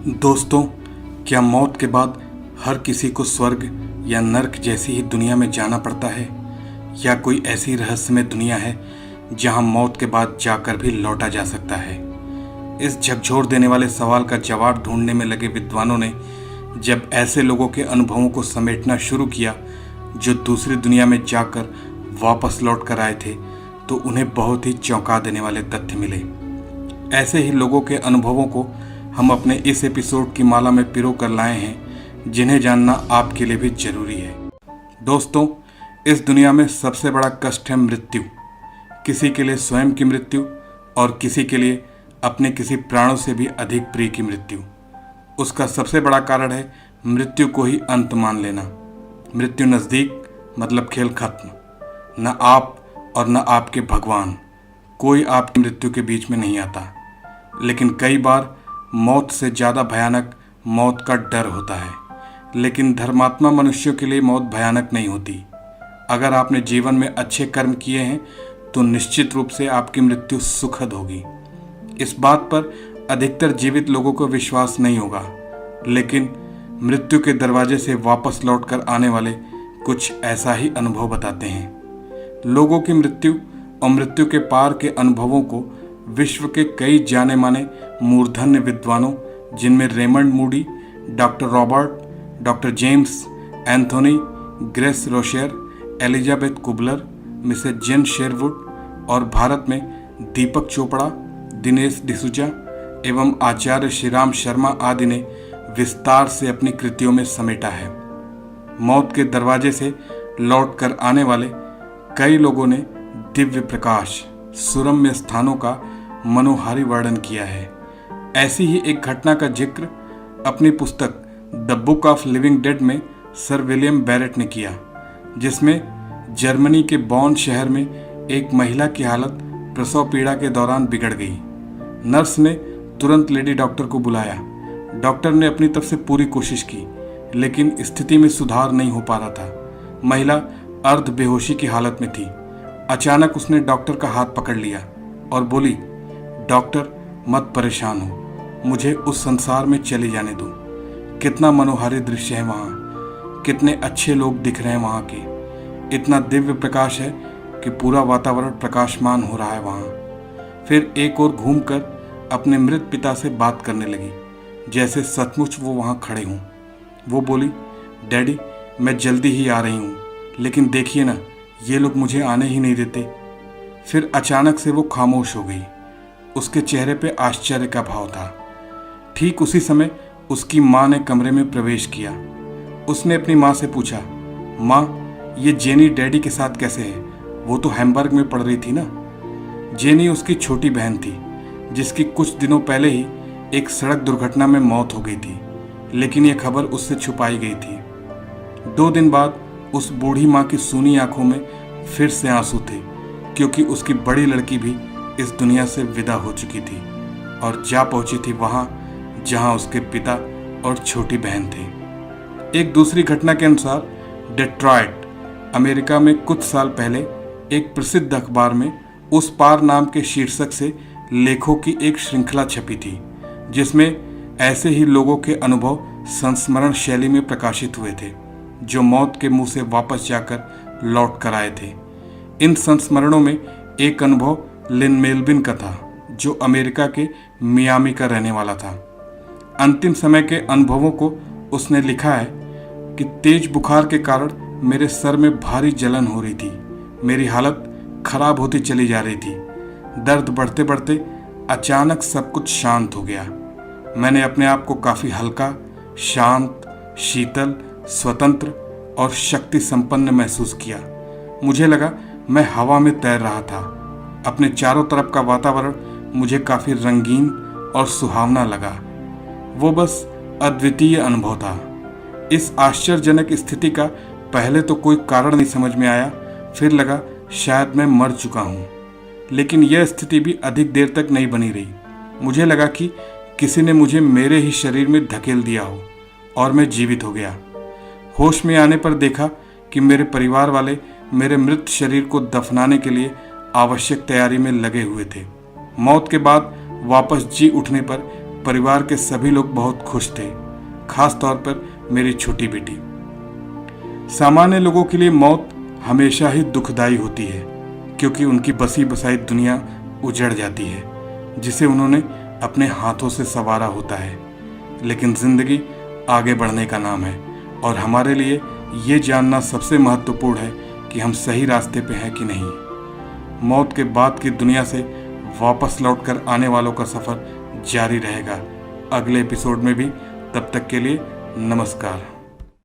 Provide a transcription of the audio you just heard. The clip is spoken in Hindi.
दोस्तों, क्या मौत के बाद हर किसी को स्वर्ग या नर्क जैसी ही दुनिया में जाना पड़ता है, या कोई ऐसी रहस्यमय दुनिया है जहां मौत के बाद जाकर भी लौटा जा सकता है? इस झकझोर देने वाले सवाल का जवाब ढूंढने में लगे विद्वानों ने जब ऐसे लोगों के अनुभवों को समेटना शुरू किया जो दूसरी दुनिया में जाकर वापस लौट कर आए थे, तो उन्हें बहुत ही चौंका देने वाले तथ्य मिले। ऐसे ही लोगों के अनुभवों को हम अपने इस एपिसोड की माला में पिरो कर लाए हैं, जिन्हें जानना आपके लिए भी जरूरी है। दोस्तों, इस दुनिया में सबसे बड़ा कष्ट है मृत्यु। किसी के लिए स्वयं की मृत्यु और किसी के लिए अपने किसी प्राणों से भी अधिक प्रिय की मृत्यु। उसका सबसे बड़ा कारण है मृत्यु को ही अंत मान लेना। मृत्यु नज़दीक मतलब खेल खत्म। न आप और न आपके भगवान, कोई आपकी मृत्यु के बीच में नहीं आता। लेकिन कई बार मौत से ज़्यादा भयानक मौत का डर होता है। लेकिन धर्मात्मा मनुष्यों के लिए मौत भयानक नहीं होती। अगर आपने जीवन में अच्छे कर्म किए हैं तो निश्चित रूप से आपकी मृत्यु सुखद होगी। इस बात पर अधिकतर जीवित लोगों को विश्वास नहीं होगा, लेकिन मृत्यु के दरवाजे से वापस लौटकर आने वाले कुछ ऐसा ही अनुभव बताते हैं। लोगों की मृत्यु और मृत्यु के पार के अनुभवों को विश्व के कई जाने माने मूर्धन्य विद्वानों, जिनमें Raymond Moody, doctor Robert, doctor James Anthony, Grace Rosher, Elizabeth Kubler, Mrs Jane Sherwood और भारत में दीपक चोपड़ा, दिनेश डिसूजा एवं आचार्य श्रीराम शर्मा आदि ने विस्तार से अपनी कृतियों में समेटा है। मौत के दरवाजे से लौट कर आने वाले कई लोगों ने दिव्य प्रकाश, सुरम्य स्थानों का मनोहारी वर्णन किया है। ऐसी ही एक घटना का जिक्र अपनी पुस्तक the book of living dead में सर विलियम बैरेट ने किया, जिसमें जर्मनी के बॉन शहर में एक महिला की हालत प्रसव पीड़ा के दौरान बिगड़ गई। नर्स ने तुरंत लेडी डॉक्टर को बुलाया। डॉक्टर ने अपनी तरफ से पूरी कोशिश की, लेकिन स्थिति में सुधार नहीं हो पा रहा था। महिला अर्ध बेहोशी की हालत में थी। अचानक उसने डॉक्टर का हाथ पकड़ लिया और बोली, डॉक्टर, मत परेशान हो, मुझे उस संसार में चले जाने दो। कितना मनोहारी दृश्य है वहाँ, कितने अच्छे लोग दिख रहे हैं वहाँ के, इतना दिव्य प्रकाश है कि पूरा वातावरण प्रकाशमान हो रहा है वहाँ। फिर एक और घूमकर अपने मृत पिता से बात करने लगी, जैसे सचमुच वो वहाँ खड़े हों। वो बोली, डैडी, मैं जल्दी ही आ रही हूँ, लेकिन देखिए ना, ये लोग मुझे आने ही नहीं देते। फिर अचानक से वो खामोश हो गई। उसके चेहरे पे आश्चर्य का भाव था। ठीक उसी समय उसकी माँ ने कमरे में प्रवेश किया। उसने अपनी माँ से पूछा, माँ, ये जेनी डैडी के साथ कैसे है? वो तो हैम्बर्ग में पढ़ रही थी ना। जेनी उसकी छोटी बहन थी, जिसकी कुछ दिनों पहले ही एक सड़क दुर्घटना में मौत हो गई थी, लेकिन यह खबर उससे छुपाई गई थी। 2 दिन बाद उस बूढ़ी माँ की सूनी आंखों में फिर से आंसू थे, क्योंकि उसकी बड़ी लड़की भी इस दुनिया से विदा हो चुकी थी और जा पहुंची थी वहाँ जहाँ उसके पिता और छोटी बहन थे। एक दूसरी घटना के अनुसार डेट्रॉयट, अमेरिका में कुछ साल पहले एक प्रसिद्ध अखबार में उस पार नाम के शीर्षक से लेखों की एक श्रृंखला छपी थी, जिसमें ऐसे ही लोगों के अनुभव संस्मरण शैली में प्रकाशित हुए थे, जो मौत के मुंह से वापस जाकर लौट कर आए थे। इन संस्मरणों में एक अनुभव लिन मेल्विन का था, जो अमेरिका के मियामी का रहने वाला था। अंतिम समय के अनुभवों को उसने लिखा है कि तेज बुखार के कारण मेरे सर में भारी जलन हो रही थी। मेरी हालत खराब होती चली जा रही थी। दर्द बढ़ते बढ़ते अचानक सब कुछ शांत हो गया। मैंने अपने आप को काफ़ी हल्का, शांत, शीतल, स्वतंत्र और शक्ति संपन्न महसूस किया। मुझे लगा मैं हवा में तैर रहा था। अपने चारों तरफ का वातावरण मुझे काफ़ी रंगीन और सुहावना लगा। वो बस अद्वितीय अनुभव था। इस आश्चर्यजनक स्थिति का पहले तो कोई कारण नहीं समझ में आया। फिर लगा शायद मैं मर चुका हूँ, लेकिन यह स्थिति भी अधिक देर तक नहीं बनी रही। मुझे लगा कि किसी ने मुझे मेरे ही शरीर में धकेल दिया हो और मैं जीवित हो गया। होश में आने पर देखा कि मेरे परिवार वाले मेरे मृत शरीर को दफनाने के लिए आवश्यक तैयारी में लगे हुए थे। मौत के बाद वापस जी उठने पर परिवार के सभी लोग बहुत खुश थे, खास तौर पर मेरी छोटी बेटी। सामान्य लोगों के लिए मौत हमेशा ही दुखदाई होती है, क्योंकि उनकी बसी बसाई दुनिया उजड़ जाती है जिसे उन्होंने अपने हाथों से संवारा होता है। लेकिन जिंदगी आगे बढ़ने का नाम है और हमारे लिए ये जानना सबसे महत्वपूर्ण है कि हम सही रास्ते पे हैं कि नहीं। मौत के बाद की दुनिया से वापस लौटकर आने वालों का सफ़र जारी रहेगा अगले एपिसोड में भी। तब तक के लिए नमस्कार।